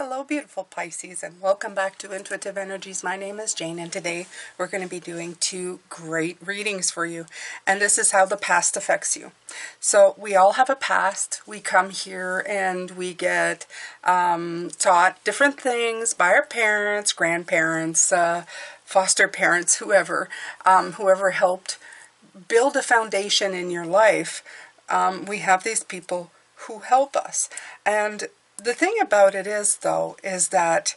Hello beautiful Pisces, and welcome back to Intuitive Energies. My name is Jane, and today we're going to be doing two great readings for you, and this is how the past affects you. So we all have a past. We come here and we get taught different things by our parents, grandparents, foster parents, whoever helped build a foundation in your life. We have these people who help us, and the thing about it is, though, is that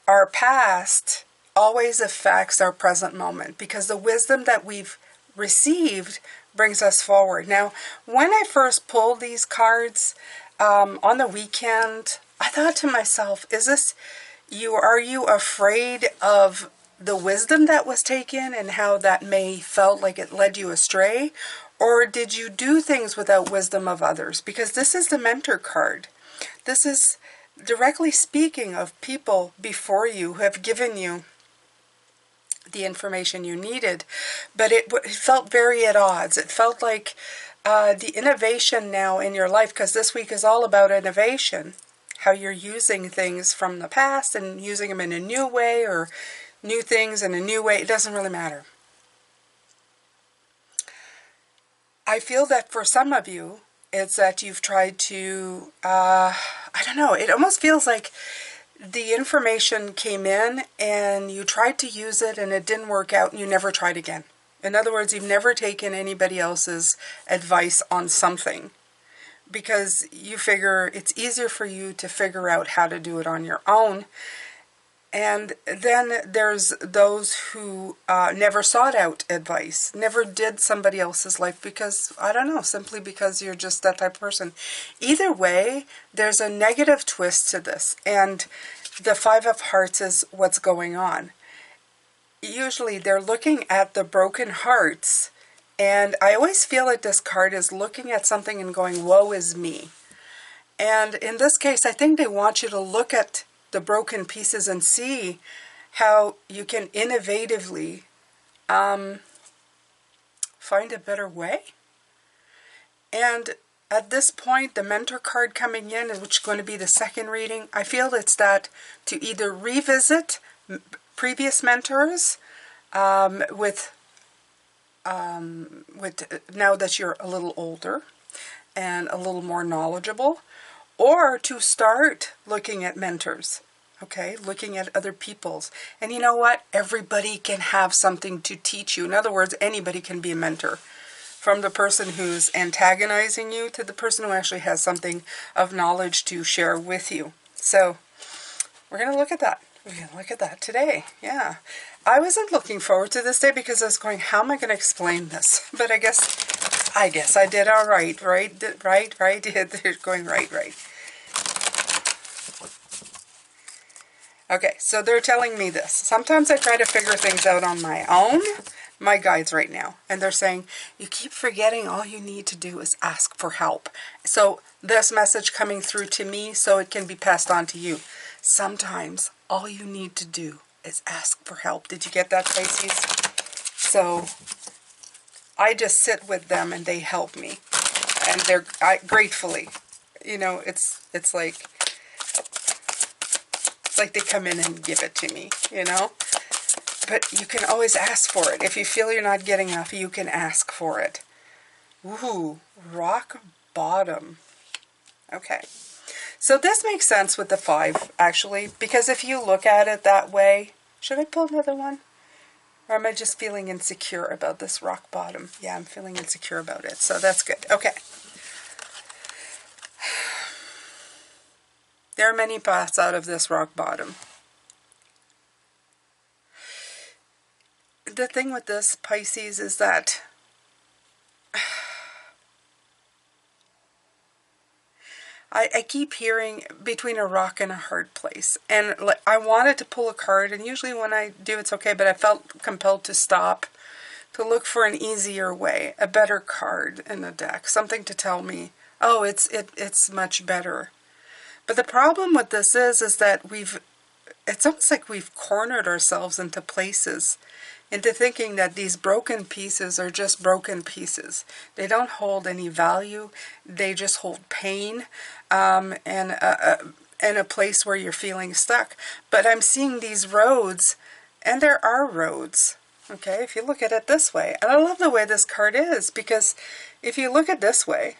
our past always affects our present moment because the wisdom that we've received brings us forward. Now, when I first pulled these cards on the weekend, I thought to myself, are you afraid of the wisdom that was taken and how that may felt like it led you astray? Or did you do things without wisdom of others? Because this is the mentor card. This is directly speaking of people before you who have given you the information you needed, but it felt very at odds. It felt like the innovation now in your life, because this week is all about innovation, how you're using things from the past and using them in a new way, or new things in a new way. It doesn't really matter. I feel that for some of you, it's that you've tried to, I don't know, it almost feels like the information came in and you tried to use it and it didn't work out and you never tried again. In other words, you've never taken anybody else's advice on something because you figure it's easier for you to figure out how to do it on your own. And then there's those who never sought out advice, never did somebody else's life because, I don't know, simply because you're just that type of person. Either way, there's a negative twist to this, and the Five of Hearts is what's going on. Usually they're looking at the broken hearts, and I always feel like this card is looking at something and going, woe is me. And in this case, I think they want you to look at the broken pieces and see how you can innovatively find a better way. And at this point, the mentor card coming in, which is going to be the second reading, I feel it's that to either revisit previous mentors with now that you're a little older and a little more knowledgeable, or to start looking at mentors, okay? Looking at other people's. And you know what? Everybody can have something to teach you. In other words, anybody can be a mentor. From the person who's antagonizing you to the person who actually has something of knowledge to share with you. So, we're going to look at that. We're going to look at that today. Yeah. I wasn't looking forward to this day because I was going, how am I going to explain this? But I guess I did all right, right? They're going right. Okay, so they're telling me this. Sometimes I try to figure things out on my own, my guides right now. And they're saying, you keep forgetting all you need to do is ask for help. So this message coming through to me so it can be passed on to you. Sometimes all you need to do is ask for help. Did you get that, Pisces? So I just sit with them and they help me. And they're gratefully, you know, it's like they come in and give it to me, you know. But you can always ask for it. If you feel you're not getting enough, you can ask for it. Ooh, rock bottom. Okay. So this makes sense with the 5, actually, because if you look at it that way, should I pull another one? Or am I just feeling insecure about this rock bottom? Yeah, I'm feeling insecure about it, so that's good. Okay. There are many paths out of this rock bottom. The thing with this, Pisces, is that I keep hearing between a rock and a hard place. And I wanted to pull a card, and usually when I do it's okay, but I felt compelled to stop to look for an easier way, a better card in the deck, something to tell me, oh, it's much better. But the problem with this is that it's almost like we've cornered ourselves into places, into thinking that these broken pieces are just broken pieces. They don't hold any value. They just hold pain. And in a place where you're feeling stuck. But I'm seeing these roads, and there are roads. Okay, if you look at it this way. And I love the way this card is, because if you look at this way,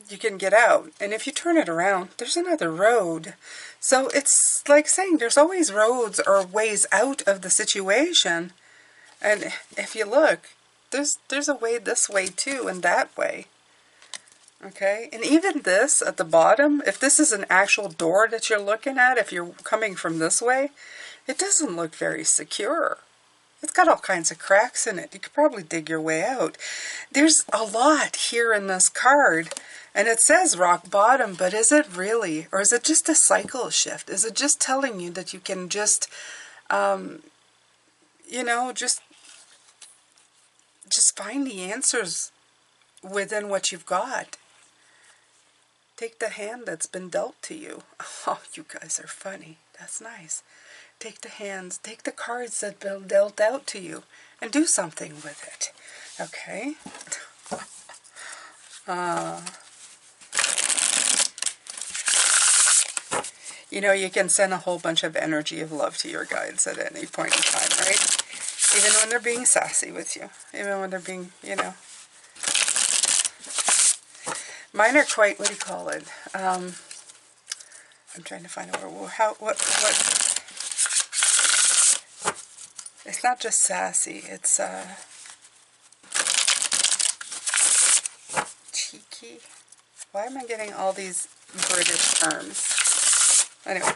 you can get out. And if you turn it around, there's another road. So it's like saying there's always roads or ways out of the situation. And if you look, there's a way this way too, and that way. Okay, and even this at the bottom, if this is an actual door that you're looking at, if you're coming from this way, it doesn't look very secure. It's got all kinds of cracks in it. You could probably dig your way out. There's a lot here in this card, and it says rock bottom, but is it really? Or is it just a cycle shift? Is it just telling you that you can just, you know, just find the answers within what you've got? Take the hand that's been dealt to you. Oh, you guys are funny. That's nice. Take the hands, take the cards that have been dealt out to you, and do something with it. Okay? You know, you can send a whole bunch of energy of love to your guides at any point in time, right? Even when they're being sassy with you. Even when they're being, you know. Mine are quite, what do you call it? I'm trying to find out what. It's not just sassy, it's cheeky. Why am I getting all these British terms? Anyway.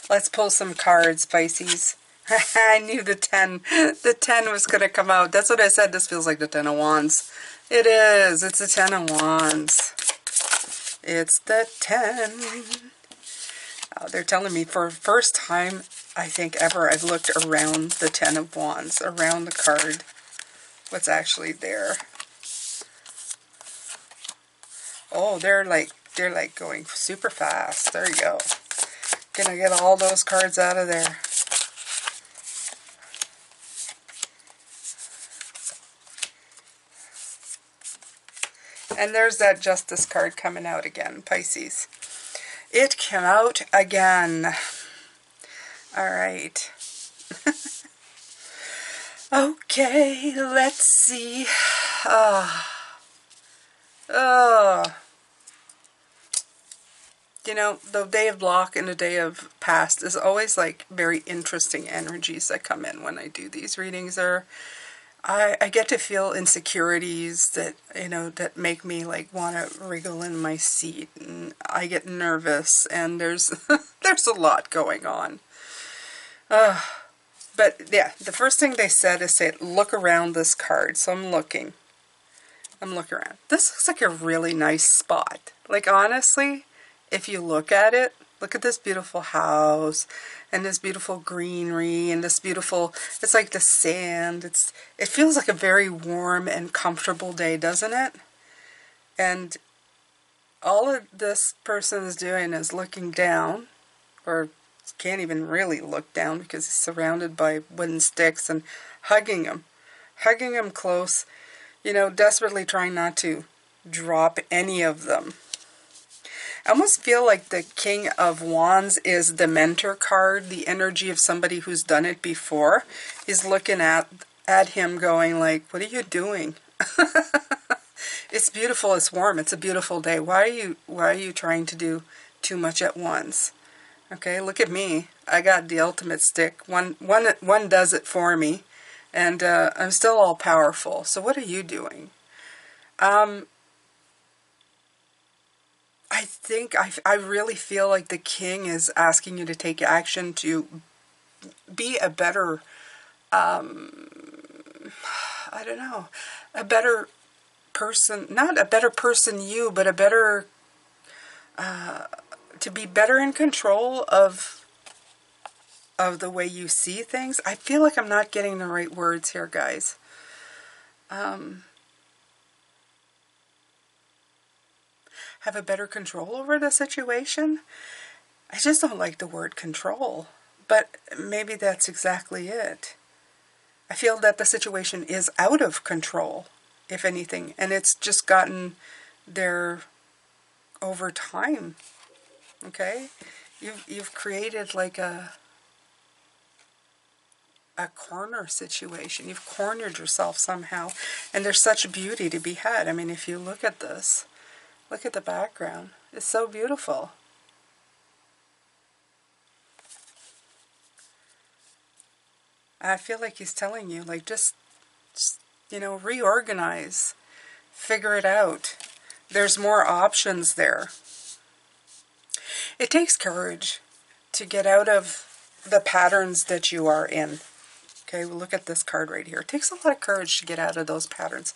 Let's pull some cards, Pisces. I knew the 10 was going to come out. That's what I said. This feels like the 10 of Wands. It is. It's the 10 of Wands. It's the 10. They're telling me for the first time, I think ever, I've looked around the 10 of Wands, around the card, what's actually there. Oh, they're like going super fast. There you go. Gonna get all those cards out of there. And there's that Justice card coming out again, Pisces. It came out again. All right. Okay, let's see. You know, the day of block and the day of past is always like very interesting energies that come in when I do these readings. I get to feel insecurities that, you know, that make me like want to wriggle in my seat, and I get nervous, and there's there's a lot going on. But yeah, the first thing they said is say, look around this card. So I'm looking around. This looks like a really nice spot. Like, honestly, if you look at it, look at this beautiful house and this beautiful greenery and this beautiful, it's like the sand. It feels like a very warm and comfortable day, doesn't it? And all of this person is doing is looking down, or can't even really look down because he's surrounded by wooden sticks, and hugging him close, you know, desperately trying not to drop any of them. I almost feel like the King of Wands is the mentor card, the energy of somebody who's done it before. He's looking at him going like, what are you doing? It's beautiful, it's warm, it's a beautiful day. Why are you trying to do too much at once? Okay, look at me. I got the ultimate stick. One does it for me, and I'm still all powerful. So what are you doing? I think I really feel like the king is asking you to take action to be a better, I don't know, a better person, not a better person you, but a better, to be better in control of the way you see things. I feel like I'm not getting the right words here, guys. Have a better control over the situation? I just don't like the word control, but maybe that's exactly it. I feel that the situation is out of control. if anything. And it's just gotten there over time. Okay? You've created like a corner situation. You've cornered yourself somehow. And there's such beauty to be had. I mean, if you look at this, look at the background. It's so beautiful. I feel like he's telling you, like, just you know, reorganize. Figure it out. There's more options there. It takes courage to get out of the patterns that you are in. Okay, we'll look at this card right here. It takes a lot of courage to get out of those patterns.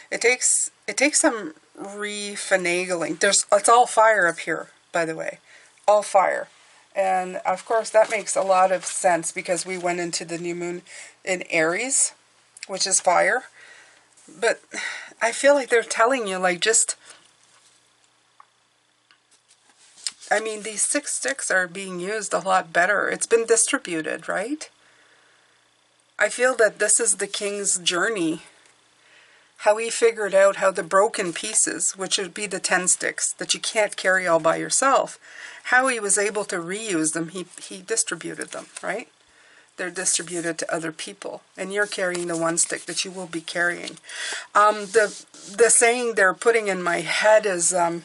It takes some refinagling. It's all fire up here, by the way. All fire. And of course that makes a lot of sense because we went into the new moon in Aries, which is fire. But I feel like they're telling you, like, just, I mean, these 6 sticks are being used a lot better. It's been distributed, right? I feel that this is the king's journey. How he figured out how the broken pieces, which would be the 10 sticks that you can't carry all by yourself, how he was able to reuse them. He distributed them, right? They're distributed to other people. And you're carrying the 1 stick that you will be carrying. The saying they're putting in my head is, wait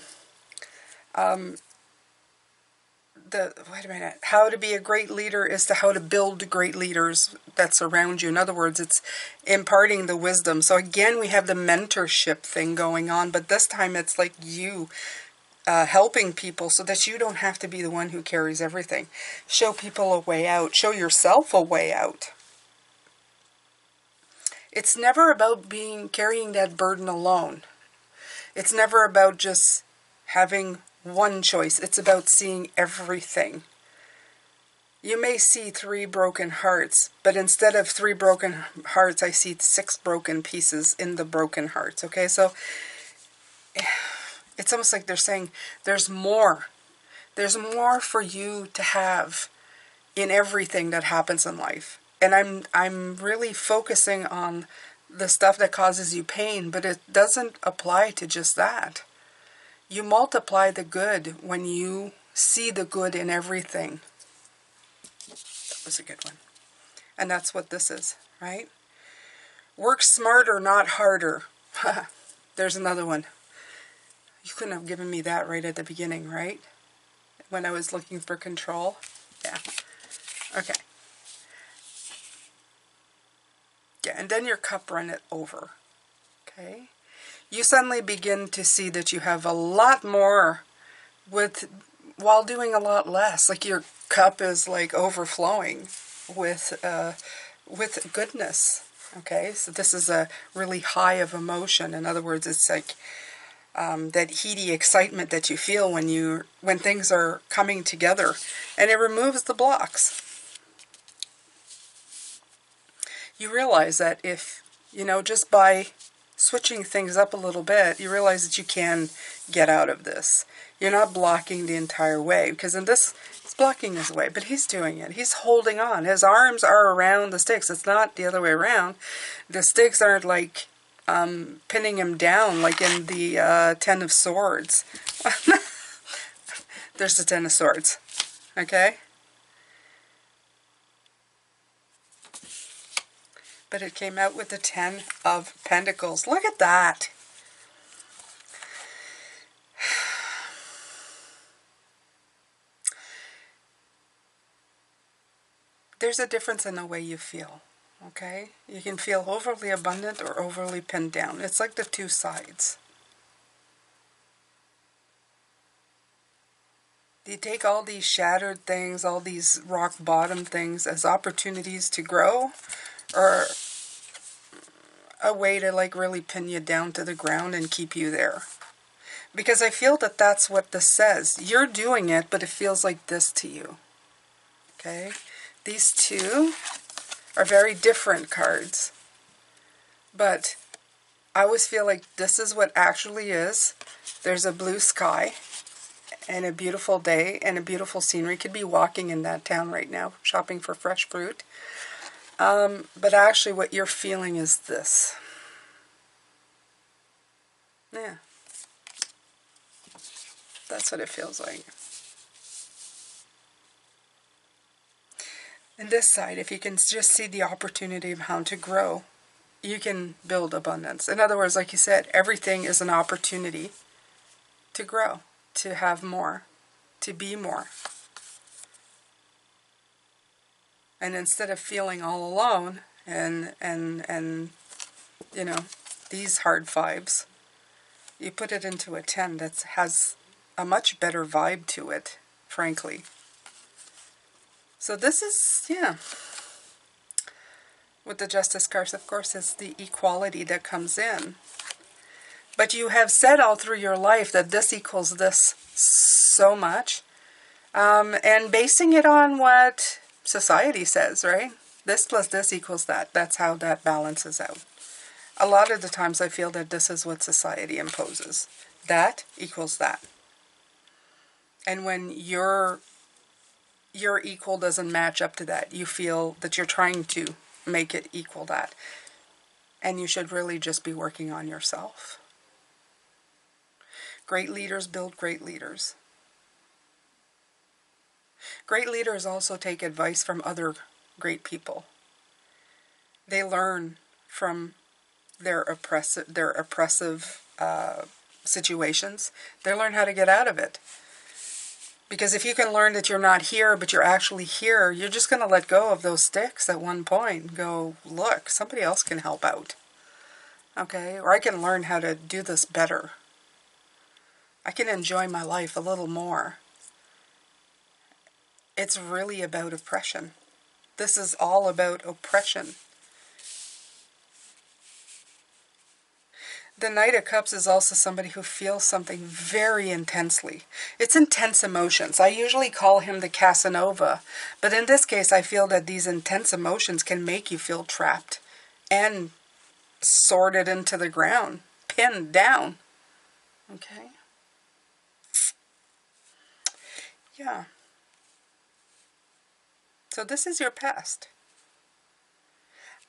a minute, how to be a great leader is to how to build great leaders that surround you. In other words, it's imparting the wisdom. So again, we have the mentorship thing going on, but this time it's like you helping people so that you don't have to be the one who carries everything. Show people a way out. Show yourself a way out. It's never about carrying that burden alone. It's never about just having one choice. It's about seeing everything. You may see 3 broken hearts, but instead of 3 broken hearts, I see 6 broken pieces in the broken hearts. Okay, so it's almost like they're saying there's more. There's more for you to have in everything that happens in life. And I'm really focusing on the stuff that causes you pain, but it doesn't apply to just that. You multiply the good when you see the good in everything. That was a good one. And that's what this is, right? Work smarter, not harder. There's another one. You couldn't have given me that right at the beginning, right? When I was looking for control. Yeah. Okay. Yeah, and then your cup runneth over. Okay? You suddenly begin to see that you have a lot more while doing a lot less. Like your cup is like overflowing with goodness. Okay, so this is a really high of emotion. In other words, it's like that heady excitement that you feel when things are coming together, and it removes the blocks. You realize that if, just by switching things up a little bit, you realize that you can get out of this. You're not blocking the entire way, because in this, it's blocking his way, but he's doing it. He's holding on. His arms are around the sticks. It's not the other way around. The sticks aren't like pinning him down like in the 10 of Swords. There's the 10 of Swords. Okay? But it came out with the 10 of Pentacles. Look at that. There's a difference in the way you feel, okay? You can feel overly abundant or overly pinned down. It's like the 2 sides. Do you take all these shattered things, all these rock bottom things as opportunities to grow? Or a way to like really pin you down to the ground and keep you there? Because I feel that that's what this says. You're doing it, but it feels like this to you. Okay? These 2 are very different cards. But I always feel like this is what actually is. There's a blue sky and a beautiful day and a beautiful scenery. You could be walking in that town right now, shopping for fresh fruit. But actually what you're feeling is this. Yeah. That's what it feels like. And this side, if you can just see the opportunity of how to grow, you can build abundance. In other words, like you said, everything is an opportunity to grow, to have more, to be more. And instead of feeling all alone and you know, these hard vibes, you put it into a 10 that has a much better vibe to it, frankly. So this is, yeah. With the Justice card, of course, it's the equality that comes in. But you have said all through your life that this equals this so much. And basing it on what society says, right? This plus this equals that. That's how that balances out. A lot of the times I feel that this is what society imposes. That equals that. And when your equal doesn't match up to that, you feel that you're trying to make it equal that. And you should really just be working on yourself. Great leaders build great leaders. Great leaders also take advice from other great people. They learn from their oppressive situations. They learn how to get out of it. Because if you can learn that you're not here, but you're actually here, you're just going to let go of those sticks at one point and go, look, somebody else can help out. Okay? Or I can learn how to do this better. I can enjoy my life a little more. It's really about oppression. This is all about oppression. The Knight of Cups is also somebody who feels something very intensely. It's intense emotions. I usually call him the Casanova. But in this case, I feel that these intense emotions can make you feel trapped and sorted into the ground, pinned down. Okay? Yeah. So this is your past.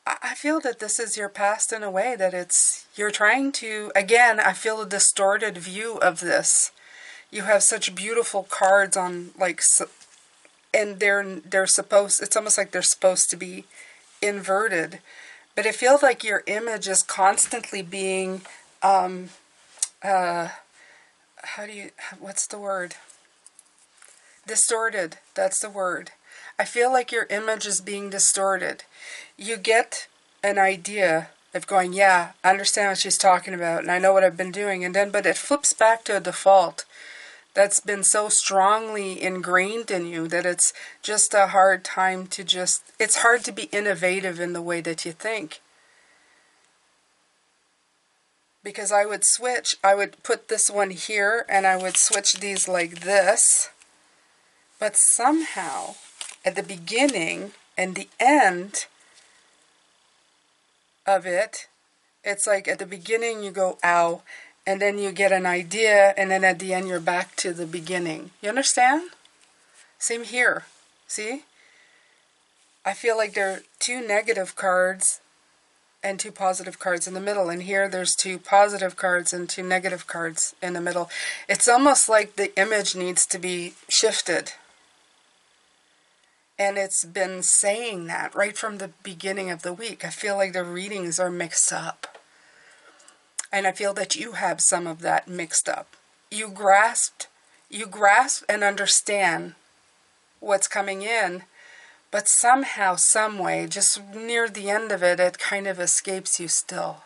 I feel that this is your past in a way that you're trying to, again, I feel a distorted view of this. You have such beautiful cards on, like, and they're supposed, it's almost like they're supposed to be inverted. But it feels like your image is constantly being, what's the word? Distorted, that's the word. I feel like your image is being distorted. You get an idea of going, yeah, I understand what she's talking about, and I know what I've been doing, but it flips back to a default that's been so strongly ingrained in you that it's just a hard time to it's hard to be innovative in the way that you think. Because I would put this one here, and I would switch these like this, but somehow, at the beginning and the end of it, it's like at the beginning you go, ow, and then you get an idea, and then at the end you're back to the beginning. You understand? Same here. See? I feel like there are 2 negative cards and 2 positive cards in the middle, and here there's 2 positive cards and 2 negative cards in the middle. It's almost like the image needs to be shifted. And it's been saying that right from the beginning of the week. I feel like the readings are mixed up. And I feel that you have some of that mixed up. You grasp and understand what's coming in, but somehow, some way, just near the end of it, it kind of escapes you still.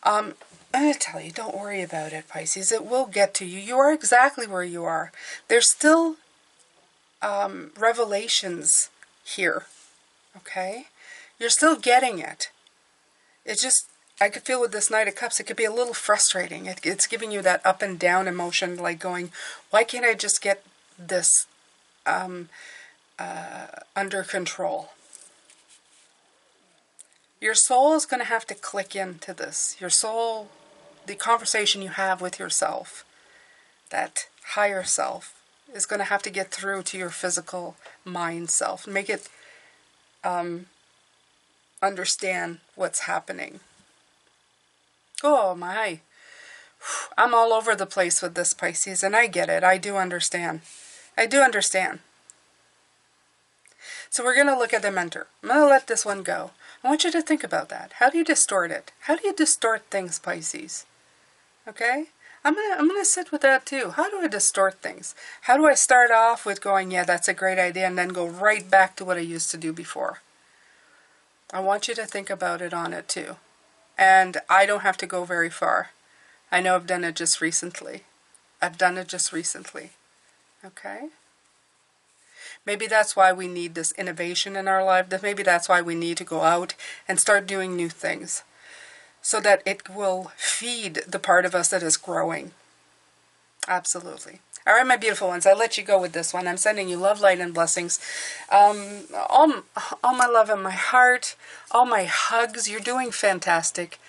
I'm going to tell you, don't worry about it, Pisces. It will get to you. You are exactly where you are. There's still revelations here, okay? You're still getting it. It's just, I could feel with this Knight of Cups, it could be a little frustrating. It's giving you that up and down emotion, like going, why can't I just get this under control? Your soul is going to have to click into this. Your soul, the conversation you have with yourself, that higher self, is going to have to get through to your physical mind self. Make it understand what's happening. Oh my. I'm all over the place with this, Pisces, and I get it. I do understand. I do understand. So we're going to look at the mentor. I'm going to let this one go. I want you to think about that. How do you distort it? How do you distort things, Pisces? Okay? I'm gonna sit with that too. How do I distort things? How do I start off with going, yeah, that's a great idea, and then go right back to what I used to do before? I want you to think about it on it too. And I don't have to go very far. I know I've done it just recently. Okay? Maybe that's why we need this innovation in our life. Maybe that's why we need to go out and start doing new things, so that it will feed the part of us that is growing. Absolutely. All right, my beautiful ones, I'll let you go with this one. I'm sending you love, light, and blessings. All my love in my heart, all my hugs. You're doing fantastic.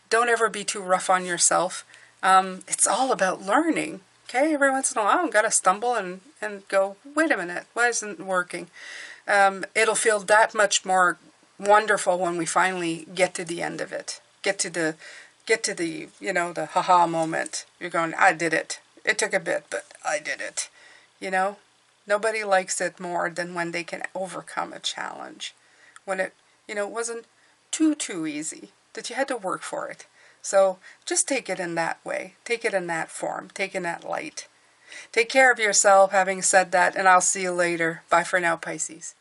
Don't ever be too rough on yourself. It's all about learning. Okay, every once in a while, I've got to stumble and go, wait a minute, why isn't it working? It'll feel that much more wonderful when we finally get to the end of it. Get to the, the haha moment. You're going, I did it. It took a bit, but I did it. Nobody likes it more than when they can overcome a challenge. When it, wasn't too easy, that you had to work for it. So just take it in that way. Take it in that form. Take it in that light. Take care of yourself, having said that, and I'll see you later. Bye for now, Pisces.